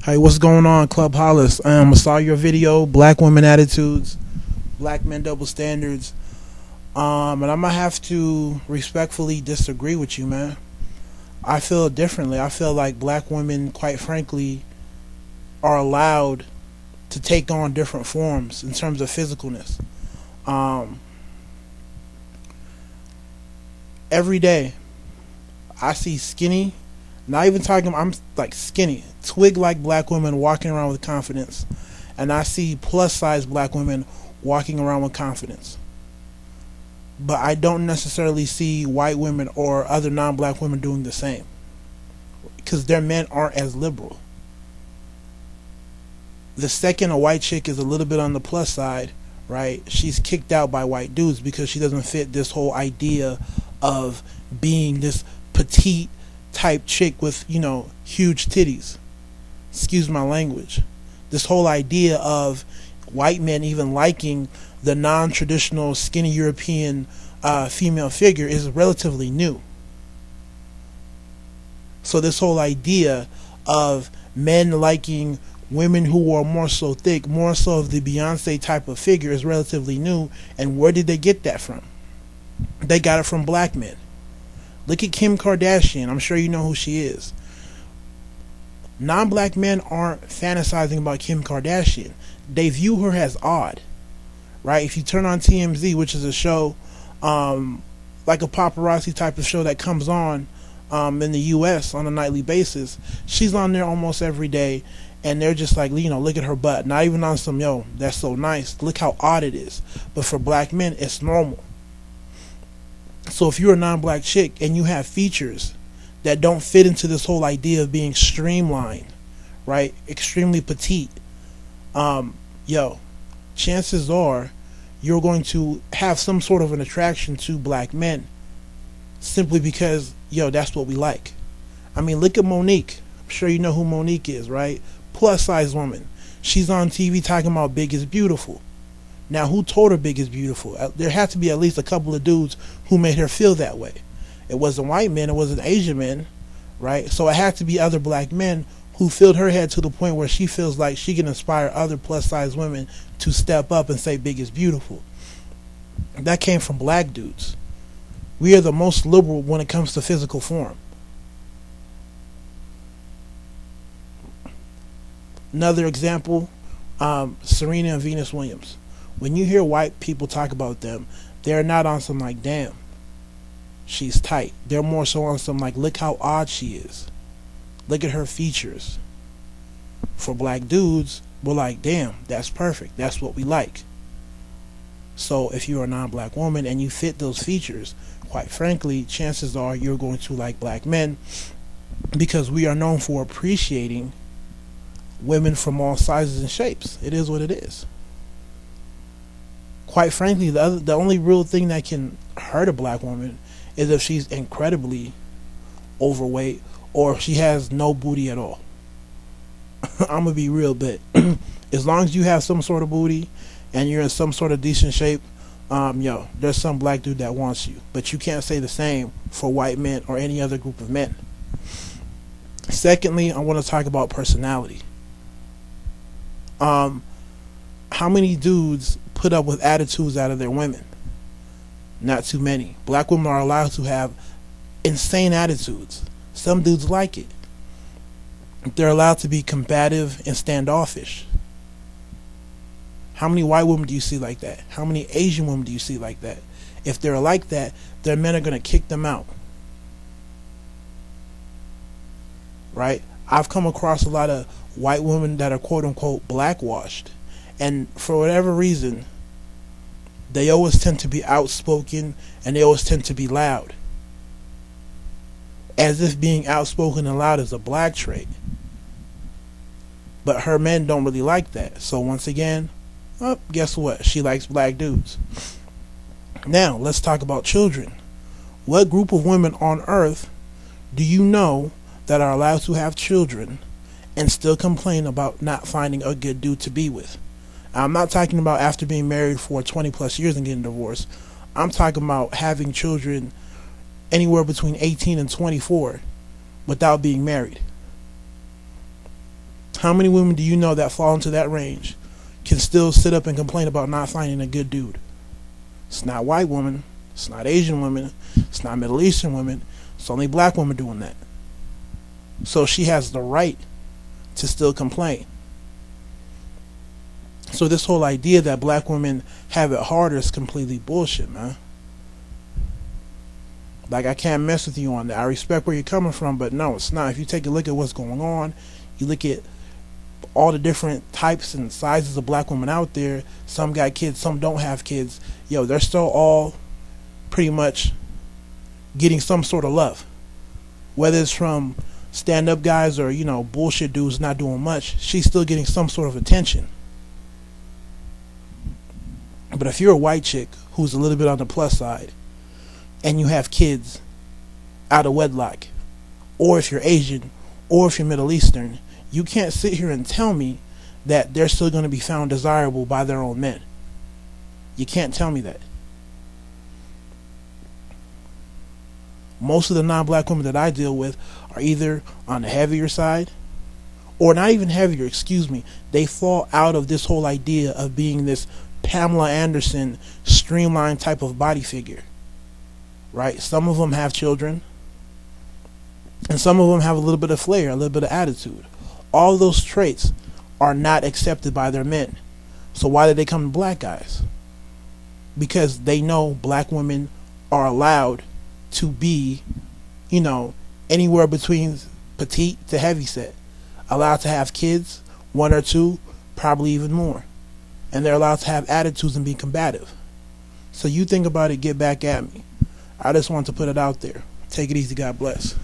Hey, what's going on, Club Hollis? I saw your video, Black Women Attitudes, Black Men Double Standards. And I'm gonna have to respectfully disagree with you, man. I feel differently. I feel like black women, quite frankly, are allowed to take on different forms in terms of physicalness. Um, every day, I see skinny, not even talking, I'm like skinny, twig like black women walking around with confidence. And I see plus size black women walking around with confidence. But I don't necessarily see white women or other non black women doing the same. Because their men aren't as liberal. The second a white chick is a little bit on the plus side, right, she's kicked out by white dudes because she doesn't fit this whole idea of being this petite type chick with, huge titties. Excuse my language. This whole idea of white men even liking the non-traditional skinny European female figure is relatively new. So this whole idea of men liking women who are more so thick, more so of the Beyonce type of figure, is relatively new. And where did they get that from? They got it from black men. Look at Kim Kardashian. I'm sure you know who she is. Non-black men aren't fantasizing about Kim Kardashian. They view her as odd, right? If you turn on TMZ, which is a show, like a paparazzi type of show that comes on in the U.S. on a nightly basis, she's on there almost every day, and they're just like, look at her butt. Not even on some, that's so nice. Look how odd it is. But for black men, it's normal. So if you're a non-black chick and you have features that don't fit into this whole idea of being streamlined, right, extremely petite, chances are you're going to have some sort of an attraction to black men simply because, that's what we like. I mean, look at Monique. I'm sure you know who Monique is, right? Plus size woman. She's on TV talking about big is beautiful. Now, who told her big is beautiful? There had to be at least a couple of dudes who made her feel that way. It wasn't white men, it wasn't Asian men, right? So it had to be other black men who filled her head to the point where she feels like she can inspire other plus size women to step up and say big is beautiful. That came from black dudes. We are the most liberal when it comes to physical form. Another example, Serena and Venus Williams. When you hear white people talk about them, they're not on some like, damn, she's tight. They're more so on some like, look how odd she is. Look at her features. For black dudes, we're like, damn, that's perfect. That's what we like. So if you're a non-black woman and you fit those features, quite frankly, chances are you're going to like black men, because we are known for appreciating women from all sizes and shapes. It is what it is. Quite frankly, the only real thing that can hurt a black woman is if she's incredibly overweight or if she has no booty at all. I'm gonna be real, but as long as you have some sort of booty and you're in some sort of decent shape, there's some black dude that wants you. But you can't say the same for white men or any other group of men. Secondly, I want to talk about personality. How many dudes put up with attitudes out of their women? Not too many. Black women are allowed to have insane attitudes. Some dudes like it. They're allowed to be combative and standoffish. How many white women do you see like that? How many Asian women do you see like that? If they're like that, their men are going to kick them out. Right? I've come across a lot of white women that are quote-unquote blackwashed. And for whatever reason, they always tend to be outspoken and they always tend to be loud. As if being outspoken and loud is a black trait. But her men don't really like that. So once again, guess what? She likes black dudes. Now, let's talk about children. What group of women on earth do you know that are allowed to have children and still complain about not finding a good dude to be with? I'm not talking about after being married for 20 plus years and getting divorced. I'm talking about having children anywhere between 18 and 24 without being married. How many women do you know that fall into that range can still sit up and complain about not finding a good dude? It's not white women. It's not Asian women. It's not Middle Eastern women. It's only black women doing that. So she has the right to still complain. So this whole idea that black women have it harder is completely bullshit, man. Like, I can't mess with you on that. I respect where you're coming from, but no, it's not. If you take a look at what's going on, you look at all the different types and sizes of black women out there. Some got kids, some don't have kids. Yo, they're still all pretty much getting some sort of love. Whether it's from stand-up guys or, you know, bullshit dudes not doing much, she's still getting some sort of attention. But if you're a white chick who's a little bit on the plus side and you have kids out of wedlock, or if you're Asian, or if you're Middle Eastern, you can't sit here and tell me that they're still going to be found desirable by their own men. You can't tell me that. Most of the non-black women that I deal with are either on the heavier side, or not even heavier, excuse me. They fall out of this whole idea of being this Pamela Anderson streamlined type of body figure. Right? Some of them have children, and some of them have a little bit of flair, a little bit of attitude. All those traits are not accepted by their men. So why did they come to black guys? Because they know black women are allowed to be, you know, anywhere between petite to heavyset. Allowed to have kids, one or two, probably even more. And they're allowed to have attitudes and be combative. So you think about it, get back at me. I just want to put it out there. Take it easy. God bless.